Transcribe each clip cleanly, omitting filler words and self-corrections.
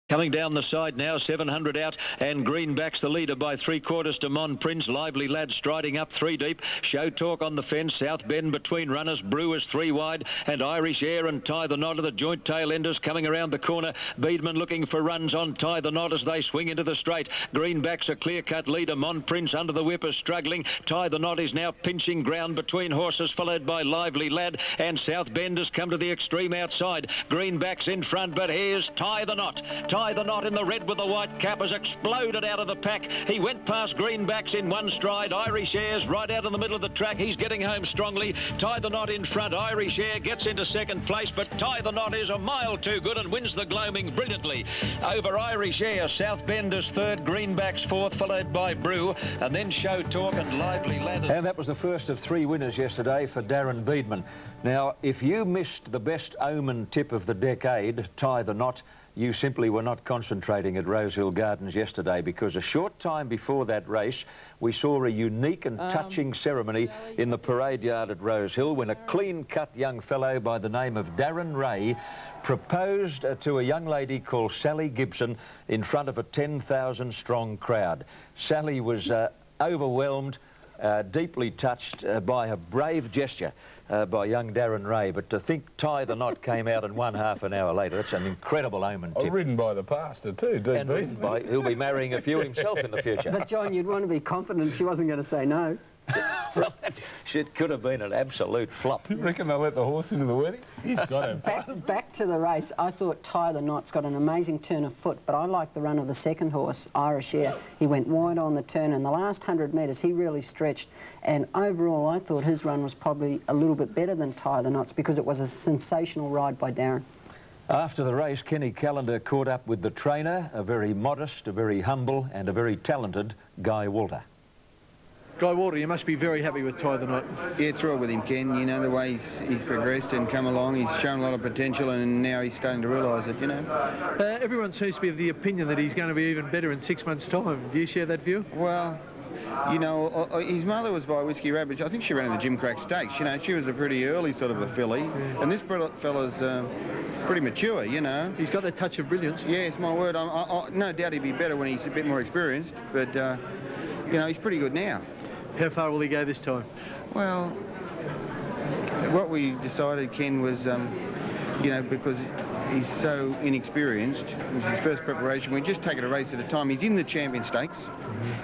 Coming down the side now, 700 out, and Greenback's the leader by 3/4 to Mon Prince. Lively Lad striding up 3 deep. Show Talk on the fence. South Bend between runners. Brewers 3 wide, and Irish Air and Tie the Knot are the joint tail enders coming around the corner. Beedman looking for runs on Tie the Knot as they swing into the straight. Greenback's a clear-cut leader. Mon Prince under the whip is struggling. Tie the Knot is now pinching ground between horses, followed by Lively Lad, and South Bend has come to the extreme outside. Greenback's in front, but here's Tie the Knot. Tie the Knot in the red with the white cap has exploded out of the pack. He went past Greenbacks in one stride. Irish Air's right out in the middle of the track. He's getting home strongly. Tie the Knot in front. Irish Air gets into second place, but Tie the Knot is a mile too good and wins the gloaming brilliantly over Irish Air. South Bend is third, Greenbacks fourth, followed by Brew, and then Show Talk and Lively Lad. And that was the first of 3 winners yesterday for Darren Beedman. Now, if you missed the best omen tip of the decade, Tie the Knot, you simply were not concentrating at Rosehill Gardens yesterday, because a short time before that race we saw a unique and touching ceremony in the parade yard at Rosehill when a clean-cut young fellow by the name of Darren Ray proposed to a young lady called Sally Gibson in front of a 10,000-strong crowd. Sally was overwhelmed, deeply touched by a brave gesture by young Darren Ray, but to think Tie the Knot came out and won half an hour later, it's an incredible omen tip. Ridden by the pastor too, DB. He'll be marrying a few himself in the future. But John, you'd want to be confident she wasn't going to say no. Well, it could have been an absolute flop. You reckon they'll let the horse into the wedding? He's got to. Back to the race, I thought Tie the Knot's got an amazing turn of foot, but I like the run of the second horse, Irish Air. He went wide on the turn, and the last 100 metres he really stretched, and overall I thought his run was probably a little bit better than Tie the Knot's because it was a sensational ride by Darren. After the race, Kenny Callender caught up with the trainer, a very modest, a very humble and a very talented Guy Walter. Guy Walter, you must be very happy with Tie the Knot. Yeah, thrilled with him, Ken. You know, the way he's progressed and come along, he's shown a lot of potential, and now he's starting to realise it, you know. Everyone seems to be of the opinion that he's going to be even better in 6 months' time. Do you share that view? Well, you know, his mother was by Whiskey Rabbit. I think she ran in the Jim Crack Stakes. You know, she was a pretty early sort of a filly, and this fella's pretty mature, you know. He's got that touch of brilliance. Yes, my word. No doubt he'd be better when he's a bit more experienced, but, you know, he's pretty good now. How far will he go this time? Well, what we decided, Ken, was, you know, because he's so inexperienced, it was his first preparation, we just take it a race at a time. He's in the Champion Stakes,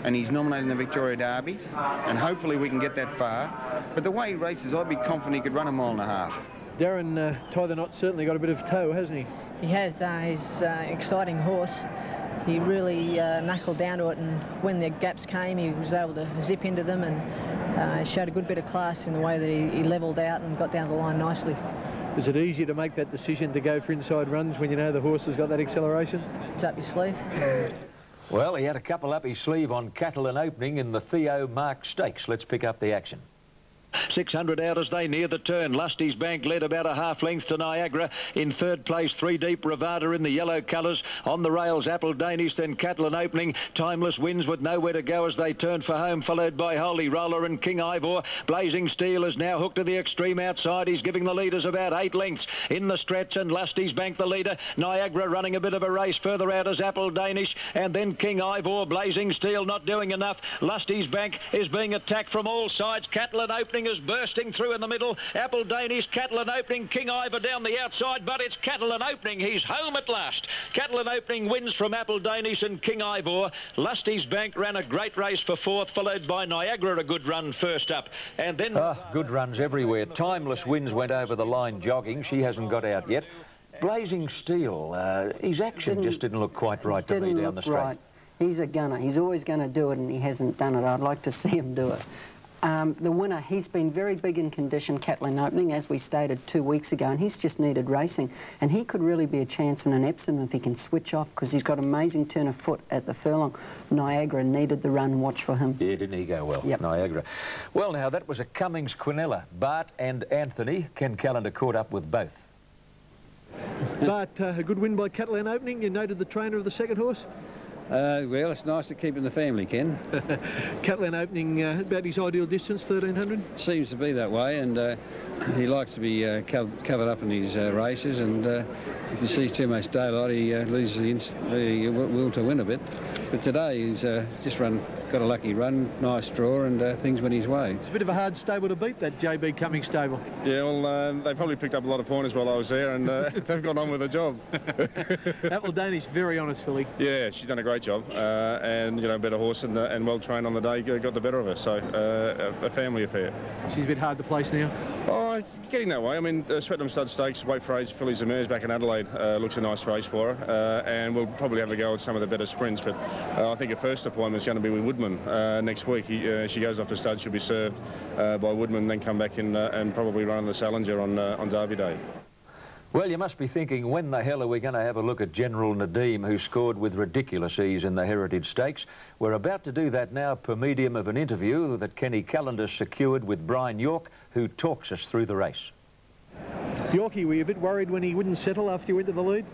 and he's nominated in the Victoria Derby, and hopefully we can get that far. But the way he races, I'd be confident he could run 1.5 miles. Darren, Tie the Knot certainly got a bit of toe, hasn't he? He has. He's an exciting horse. He really knuckled down to it, and when the gaps came, he was able to zip into them, and showed a good bit of class in the way that he levelled out and got down the line nicely. Is it easy to make that decision to go for inside runs when you know the horse has got that acceleration? It's up your sleeve. Well, he had a couple up his sleeve on Catalan opening in the Theo Mark Stakes. Let's pick up the action. 600 out as they near the turn. Lusty's Bank led about a half length to Niagara. In third place, 3 deep, Ravada in the yellow colours. On the rails, Apple Danish, then Catalan opening. Timeless wins with nowhere to go as they turn for home, followed by Holy Roller and King Ivor. Blazing Steel is now hooked to the extreme outside. He's giving the leaders about 8 lengths in the stretch, and Lusty's Bank the leader. Niagara running a bit of a race. Further out is Apple Danish, and then King Ivor. Blazing Steel not doing enough. Lusty's Bank is being attacked from all sides. Catalan opening is bursting through in the middle. Apple Danish, Catalan opening, King Ivor down the outside, but it's Catalan opening. He's home at last. Catalan opening wins from Apple Danish and King Ivor. Lusty's Bank ran a great race for fourth, followed by Niagara, a good run first up. And then... good runs everywhere. Timeless Wins went over the line jogging. She hasn't got out yet. Blazing Steel, his action just didn't look quite right to me down the straight. Right. He's a gunner. He's always going to do it, and he hasn't done it. I'd like to see him do it. The winner, he's been very big in condition, Catalan opening, as we stated 2 weeks ago, and he's just needed racing. And he could really be a chance in an Epsom if he can switch off, because he's got amazing turn of foot at the furlong. Niagara needed the run. Watch for him. Yeah, didn't he go well? Yep. Niagara. Well, now, that was a Cummings Quinella. Bart and Anthony. Ken Callender caught up with both. Bart, a good win by Catalan opening. You noted the trainer of the second horse? Well, it's nice to keep in the family, Ken. Catalan opening about his ideal distance, 1300? Seems to be that way, and he likes to be covered up in his races, and if he sees too much daylight, he loses the will to win a bit. But today he's just got a lucky run, nice draw, and things went his way. It's a bit of a hard stable to beat, that JB Cummings stable. Yeah, well, they probably picked up a lot of pointers while I was there, and they've got on with the job. Apple Danish, very honest filly. Yeah, she's done a great job, and, you know, better horse and well trained on the day, got the better of her, so a family affair. She's a bit hard to place now. Oh, getting that way. I mean, Swettenham Stud Stakes, Wait for Age, Fillies and Mares back in Adelaide looks a nice race for her, and we'll probably have a go at some of the better sprints, but I think her first appointment is going to be with Woodman next week. She goes off to stud, she'll be served by Woodman, then come back in and probably run the Salinger on Derby Day. Well, you must be thinking, when the hell are we going to have a look at General Nadim, who scored with ridiculous ease in the Heritage Stakes? We're about to do that now per medium of an interview that Kenny Callender secured with Brian York, who talks us through the race. Yorkie, were you a bit worried when he wouldn't settle after you went to the lead?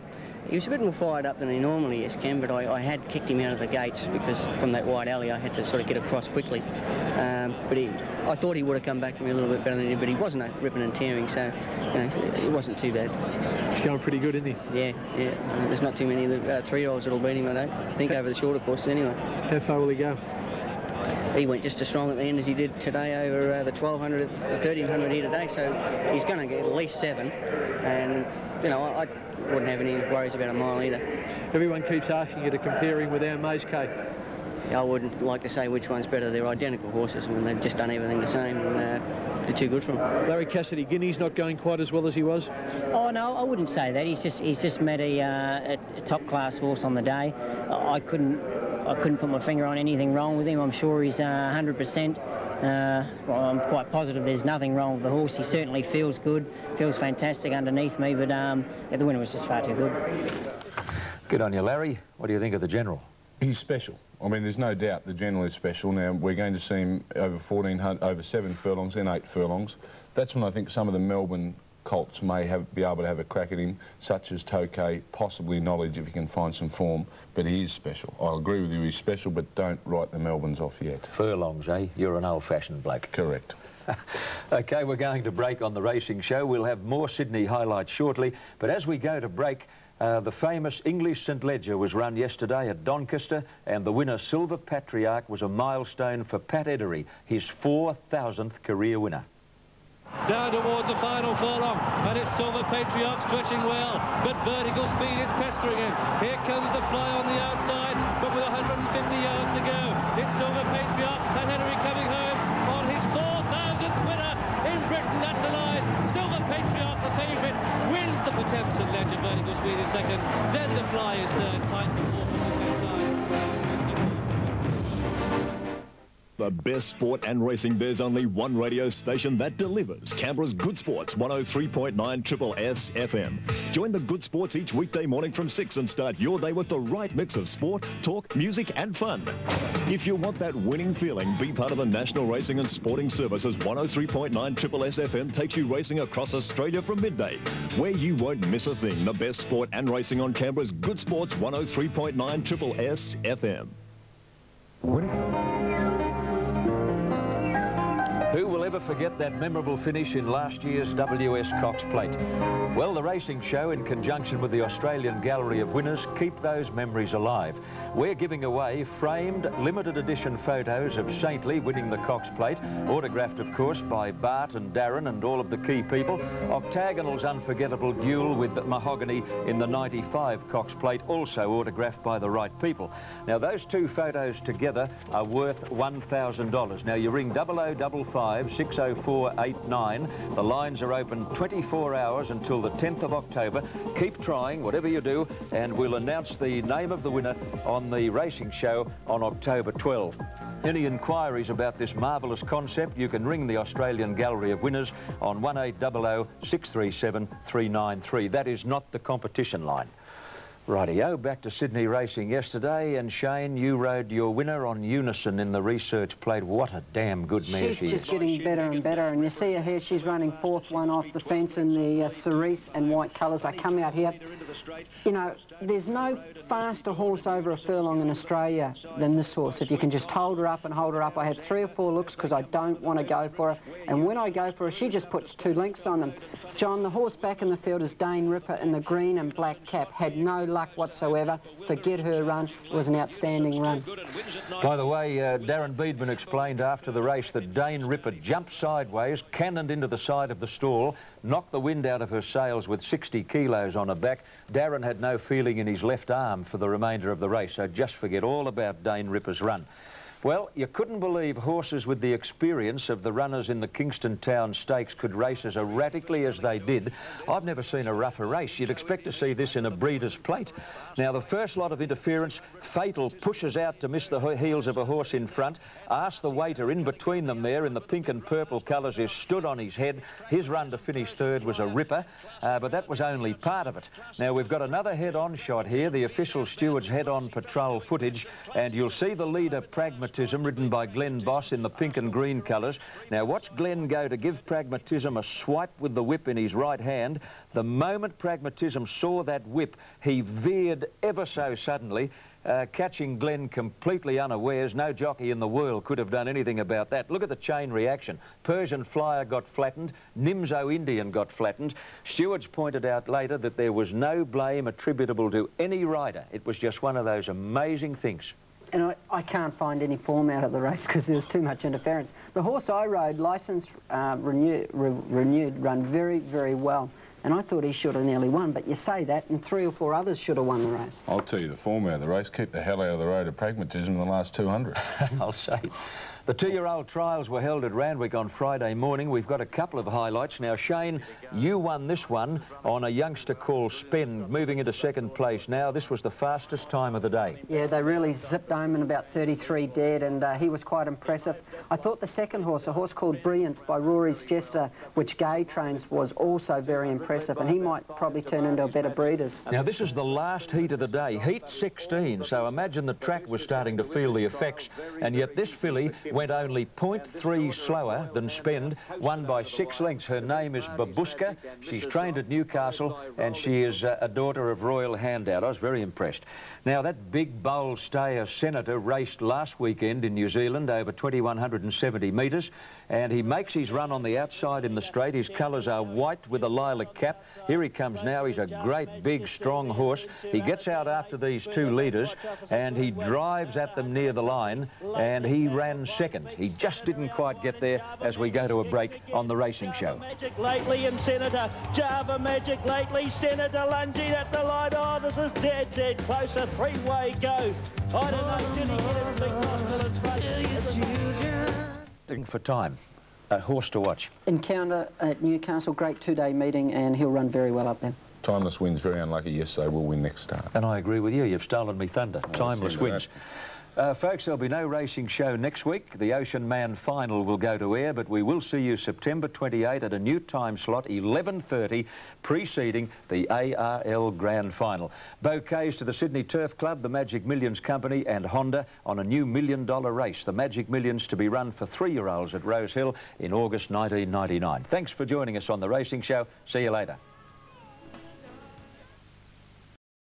He was a bit more fired up than he normally is, Ken, but I had kicked him out of the gates because from that wide alley I had to sort of get across quickly. But I thought he would have come back to me a little bit better than he did, but he wasn't ripping and tearing, so you know, it wasn't too bad. He's going pretty good, isn't he? Yeah. There's not too many of the 3-year-olds that'll beat him, I don't think, over the shorter courses anyway. How far will he go? He went just as strong at the end as he did today over the 1200, 1300 here today, so he's going to get at least 7, and you know, I wouldn't have any worries about a mile either. Everyone keeps asking you to compare him with our Maze K. I wouldn't like to say which one's better. They're identical horses. I mean, they've just done everything the same, and they're too good for them. Larry Cassidy, Guinea's not going quite as well as he was? Oh, no, I wouldn't say that. He's just met a top-class horse on the day. I couldn't put my finger on anything wrong with him. I'm sure he's 100%. Well, I'm quite positive there's nothing wrong with the horse. He certainly feels good, feels fantastic underneath me, but yeah, the winner was just far too good. Good on you, Larry. What do you think of the General? He's special. I mean, there's no doubt the General is special. Now, we're going to see him over 1,400, over 7 furlongs, then 8 furlongs. That's when I think some of the Melbourne colts may be able to have a crack at him, such as Tokay, possibly Knowledge if he can find some form, but he is special. I'll agree with you, he's special, but don't write the Melbournes off yet. Furlongs, eh? You're an old-fashioned bloke. Correct. OK, we're going to break on the racing show. We'll have more Sydney highlights shortly, but as we go to break, the famous English St Ledger was run yesterday at Doncaster, and the winner, Silver Patriarch, was a milestone for Pat Edery, his 4,000th career winner. Down towards the final furlong, and it's Silver Patriarch stretching well, but Vertical Speed is pestering him. Here comes the fly on the outside, but with 150 yards to go, it's Silver Patriarch and Henry coming home on his 4,000th winner in Britain at the line. Silver Patriarch, the favourite, wins the Potemkin Ledger. Vertical Speed is second, then the fly is third, tight before for the third time. The best sport and racing, there's only one radio station that delivers. Canberra's Good Sports, 103.9 Triple S FM. Join the Good Sports each weekday morning from 6 and start your day with the right mix of sport, talk, music and fun. If you want that winning feeling, be part of the National Racing and Sporting Services. 103.9 Triple S FM takes you racing across Australia from midday, where you won't miss a thing. The best sport and racing on Canberra's Good Sports, 103.9 Triple S FM. Who will ever forget that memorable finish in last year's WS Cox Plate? Well, the racing show, in conjunction with the Australian Gallery of Winners, keep those memories alive. We're giving away framed, limited edition photos of Saintly winning the Cox Plate, autographed, of course, by Bart and Darren and all of the key people. Octagonal's unforgettable duel with Mahogany in the 95 Cox Plate, also autographed by the right people. Now, those two photos together are worth $1,000. Now, you ring 0055 60489. The lines are open 24 hours until the 10th of October. Keep trying, whatever you do, and we'll announce the name of the winner on the racing show on October 12. Any inquiries about this marvellous concept, you can ring the Australian Gallery of Winners on 1800 637 393. That is not the competition line. Rightio, back to Sydney racing yesterday, and Shane, you rode your winner on Unison in the research plate. What a damn good mare She's just getting better and better, and you see her here, she's running fourth one off the fence in the cerise and white colours. I come out here, you know, there's no faster horse over a furlong in Australia than this horse. If you can just hold her up and hold her up. I had 3 or 4 looks because I don't want to go for her, and when I go for her, she just puts 2 lengths on them. John, the horse back in the field is Dane Ripper in the green and black cap. Had no luck whatsoever. Forget her run. It was an outstanding run. By the way, Darren Beedman explained after the race that Dane Ripper jumped sideways, cannoned into the side of the stall, knocked the wind out of her sails with 60 kilos on her back. Darren had no feeling in his left arm for the remainder of the race, so just forget all about Dane Ripper's run. Well, you couldn't believe horses with the experience of the runners in the Kingston Town Stakes could race as erratically as they did. I've never seen a rougher race. You'd expect to see this in a breeder's plate. Now, the first lot of interference, Fatal pushes out to miss the heels of a horse in front. Ask the waiter in between them there in the pink and purple colours is stood on his head. His run to finish third was a ripper, but that was only part of it. Now, we've got another head-on shot here, the official steward's head-on patrol footage, and you'll see the leader, Pragmatism, ridden by Glenn Boss in the pink and green colours. Now watch Glenn go to give Pragmatism a swipe with the whip in his right hand. The moment Pragmatism saw that whip, he veered ever so suddenly, catching Glenn completely unawares. No jockey in the world could have done anything about that. Look at the chain reaction. Persian Flyer got flattened, Nimzo Indian got flattened. Stewards pointed out later that there was no blame attributable to any rider. It was just one of those amazing things. And I can't find any form out of the race because there was too much interference. The horse I rode, licence renewed, run very, very well. And I thought he should have nearly won, but you say that, and 3 or 4 others should have won the race. I'll tell you the form out of the race. Keep the hell out of the road of Pragmatism in the last 200. I'll say. The 2-year-old trials were held at Randwick on Friday morning. We've got a couple of highlights. Now, Shane, you won this one on a youngster called Spend, moving into second place. Now, this was the fastest time of the day. Yeah, they really zipped home in about 33 dead, and he was quite impressive. I thought the second horse, a horse called Brilliance by Rory's Jester, which Gay trains, was also very impressive, and he might probably turn into a better breeders. Now, this is the last heat of the day, heat 16, so imagine the track was starting to feel the effects, and yet this filly went only 0.3 slower than Spend, won by 6 lengths. Her name is Babushka. She's trained at Newcastle, and she is a daughter of Royal Handout. I was very impressed. Now, that big bold stayer Senator raced last weekend in New Zealand over 2,170 metres, and he makes his run on the outside in the straight. His colours are white with a lilac cap. Here he comes now. He's a great, big, strong horse. He gets out after these 2 leaders, and he drives at them near the line, and he ran second. He just didn't quite get there as we go to a break on the racing show. Magic lately and Senator. Java Magic lately, Senator lunging at the line. Oh, this is dead closer. 3-way go. I don't know, did he get his big hospital in front? For time. A horse to watch. Encounter at Newcastle, great 2-day meeting, and he'll run very well up there. Timeless wins, very unlucky yesterday, will win next start. And I agree with you. You've stolen me thunder. Timeless wins. Folks, there'll be no racing show next week. The Ocean Man final will go to air, but we will see you September 28 at a new time slot, 11:30, preceding the ARL Grand Final. Bouquets to the Sydney Turf Club, the Magic Millions Company and Honda on a new $1 million race. The Magic Millions to be run for 3-year-olds at Rose Hill in August 1999. Thanks for joining us on the racing show. See you later.